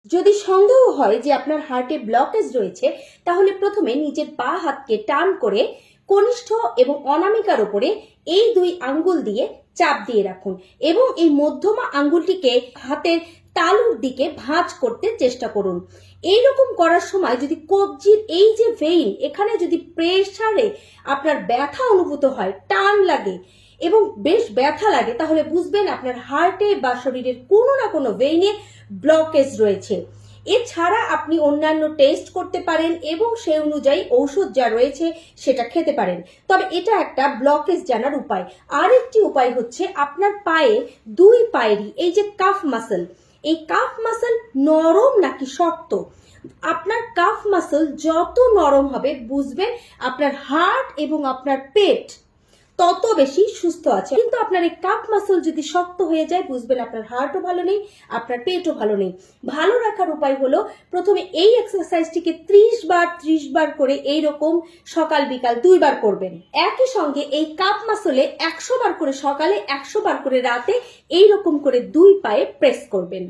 যদি সন্দেহ হয় যে আপনার হার্টে ব্লকেজ রয়েছে, তাহলে প্রথমে নিজের বাঁ হাতকে টান করে কনিষ্ঠ এবং অনামিকার উপরে এই দুই আঙ্গুল দিয়ে চাপ দিয়ে রাখুন এবং এই মধ্যমা আঙ্গুলটিকে হাতের তালুর দিকে ভাঁজ করতে চেষ্টা করুন। এইরকম করার সময় যদি কবজির এই যে ভেইন, এখানে যদি প্রেসারে আপনার ব্যথা অনুভূত হয়, টান লাগে এবং বেশ ব্যথা লাগে, তাহলে বুঝবেন আপনার হার্টে বা শরীরের কোনো না কোনো ভেইনে ব্লকেজ রয়েছে। এছাড়া আপনি অন্যান্য টেস্ট করতে পারেন এবং সেই অনুযায়ী ঔষধ যা রয়েছে সেটা খেতে পারেন। তবে এটা একটা ব্লকেজ জানার উপায়। আরেকটি উপায় হচ্ছে আপনার পায়ে দুই পায়েরই এই যে কাফ মাসল, এই কাফ মাসল নরম নাকি শক্ত। আপনার কাফ মাসল যত নরম হবে বুঝবেন আপনার হার্ট এবং আপনার পেট তত বেশি সুস্থ আছে। কিন্তু আপনার এই কাফ মাসল যদি শক্ত হয়ে যায় বুঝবেন আপনার হার্টও ভালো নেই, আপনার পেটও ভালো নেই। ভালো রাখার উপায় হলো প্রথমে এই এক্সারসাইজটিকে 30 বার করে এইরকম সকাল বিকাল 2 বার করবেন। একই সঙ্গে এই কাফ মাসলে 100 বার করে সকালে, 100 বার করে রাতে এইরকম করে 2 পায়ে প্রেস করবেন।